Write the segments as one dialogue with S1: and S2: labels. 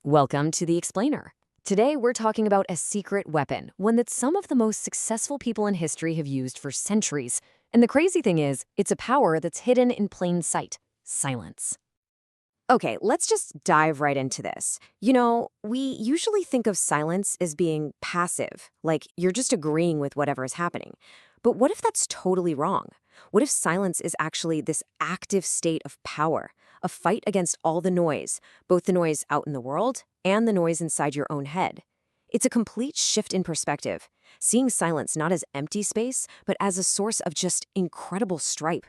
S1: Welcome to The Explainer. Today, we're talking about a secret weapon, one that some of the most successful people in history have used for centuries. And the crazy thing is, it's a power that's hidden in plain sight: silence. Okay, let's just dive right into this. We usually think of silence as being passive, like you're just agreeing with whatever is happening. But what if that's totally wrong? What if silence is actually this active state of power, a fight against all the noise, both the noise out in the world and the noise inside your own head? It's a complete shift in perspective, seeing silence not as empty space, but as a source of just incredible stripe.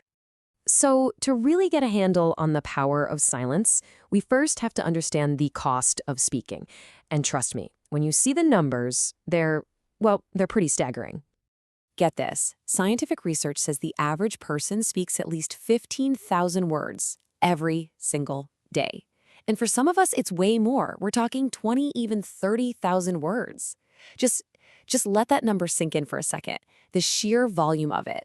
S1: So, to really get a handle on the power of silence, we first have to understand the cost of speaking. And trust me, when you see the numbers, they're pretty staggering. Get this, scientific research says the average person speaks at least 15,000 words every single day. And for some of us, it's way more. We're talking 20, even 30,000 words. Just, just let that number sink in for a second, the sheer volume of it.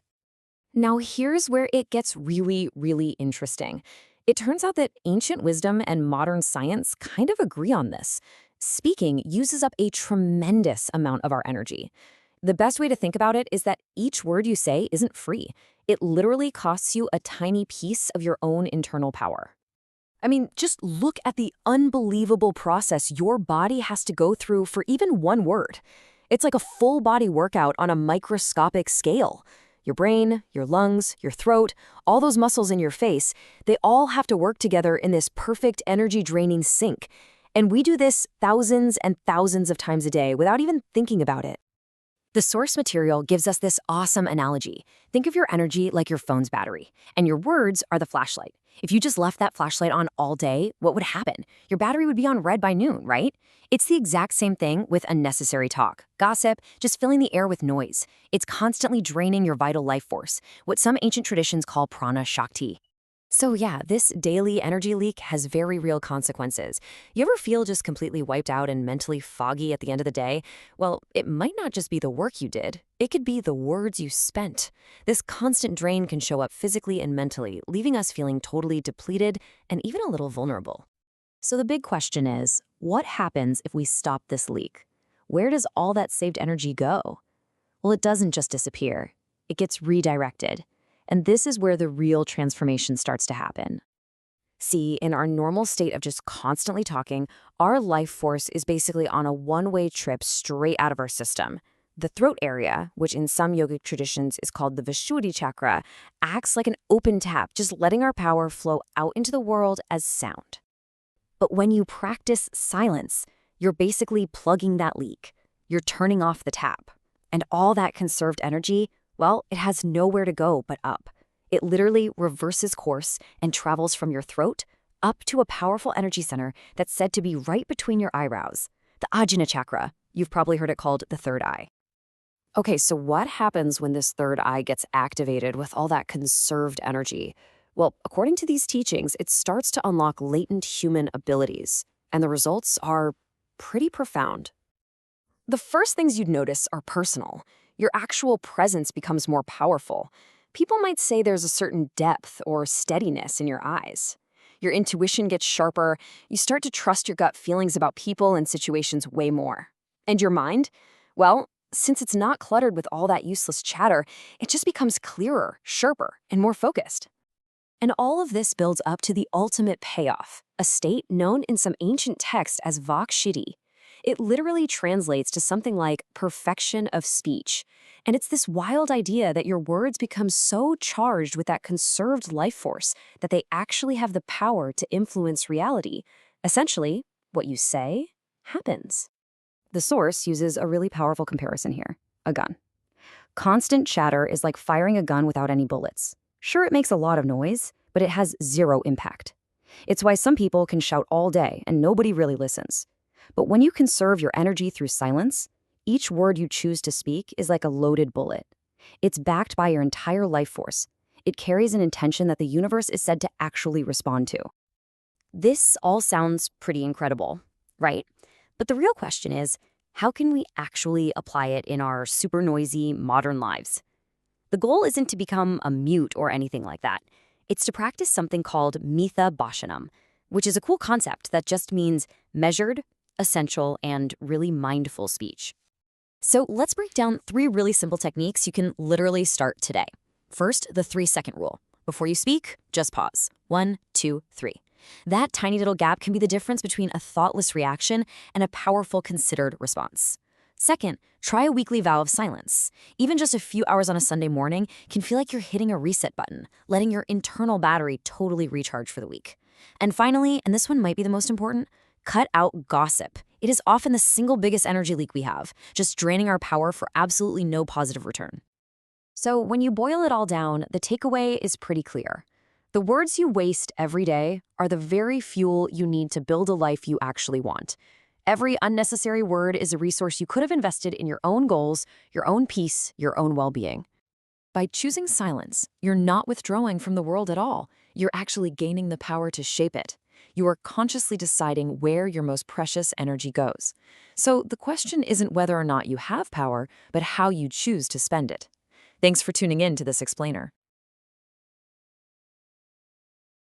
S1: Now, here's where it gets really, really interesting. It turns out that ancient wisdom and modern science kind of agree on this. Speaking uses up a tremendous amount of our energy. The best way to think about it is that each word you say isn't free. It literally costs you a tiny piece of your own internal power. I mean, just look at the unbelievable process your body has to go through for even one word. It's like a full body workout on a microscopic scale. Your brain, your lungs, your throat, all those muscles in your face, they all have to work together in this perfect energy-draining sync. And we do this thousands and thousands of times a day without even thinking about it. The source material gives us this awesome analogy. Think of your energy like your phone's battery, and your words are the flashlight. If you just left that flashlight on all day, what would happen? Your battery would be on red by noon, right? It's the exact same thing with unnecessary talk, gossip, just filling the air with noise. It's constantly draining your vital life force, what some ancient traditions call prana shakti. So yeah, this daily energy leak has very real consequences. You ever feel just completely wiped out and mentally foggy at the end of the day? Well, it might not just be the work you did. It could be the words you spent. This constant drain can show up physically and mentally, leaving us feeling totally depleted and even a little vulnerable. So the big question is, what happens if we stop this leak? Where does all that saved energy go? Well, it doesn't just disappear. It gets redirected. And this is where the real transformation starts to happen. See, in our normal state of just constantly talking, our life force is basically on a one-way trip straight out of our system. The throat area, which in some yogic traditions is called the Vishuddhi chakra, acts like an open tap, just letting our power flow out into the world as sound. But when you practice silence, you're basically plugging that leak. You're turning off the tap. And all that conserved energy, well, it has nowhere to go but up. It literally reverses course and travels from your throat up to a powerful energy center that's said to be right between your eyebrows, the Ajna chakra. You've probably heard it called the third eye. Okay, so what happens when this third eye gets activated with all that conserved energy? Well, according to these teachings, it starts to unlock latent human abilities, and the results are pretty profound. The first things you'd notice are personal. Your actual presence becomes more powerful. People might say there's a certain depth or steadiness in your eyes. Your intuition gets sharper. You start to trust your gut feelings about people and situations way more. And your mind? Well, since it's not cluttered with all that useless chatter, it just becomes clearer, sharper, and more focused. And all of this builds up to the ultimate payoff, a state known in some ancient texts as Vakshiddhi. It literally translates to something like perfection of speech. And it's this wild idea that your words become so charged with that conserved life force that they actually have the power to influence reality. Essentially, what you say happens. The source uses a really powerful comparison here: a gun. Constant chatter is like firing a gun without any bullets. Sure, it makes a lot of noise, but it has zero impact. It's why some people can shout all day and nobody really listens. But when you conserve your energy through silence, each word you choose to speak is like a loaded bullet. It's backed by your entire life force. It carries an intention that the universe is said to actually respond to. This all sounds pretty incredible, right? But the real question is, how can we actually apply it in our super noisy modern lives? The goal isn't to become a mute or anything like that. It's to practice something called Mitha Bhashanam, which is a cool concept that just means measured, essential, and really mindful speech. So let's break down 3 really simple techniques you can literally start today. First, the 3-second rule. Before you speak, just pause. 1, 2, 3. That tiny little gap can be the difference between a thoughtless reaction and a powerful, considered response. Second, try a weekly vow of silence. Even just a few hours on a Sunday morning can feel like you're hitting a reset button, letting your internal battery totally recharge for the week. And finally, and this one might be the most important, cut out gossip. It is often the single biggest energy leak we have, just draining our power for absolutely no positive return. So when you boil it all down, the takeaway is pretty clear. The words you waste every day are the very fuel you need to build a life you actually want. Every unnecessary word is a resource you could have invested in your own goals, your own peace, your own well-being. By choosing silence, you're not withdrawing from the world at all. You're actually gaining the power to shape it. You are consciously deciding where your most precious energy goes. So the question isn't whether or not you have power, but how you choose to spend it. Thanks for tuning in to this explainer.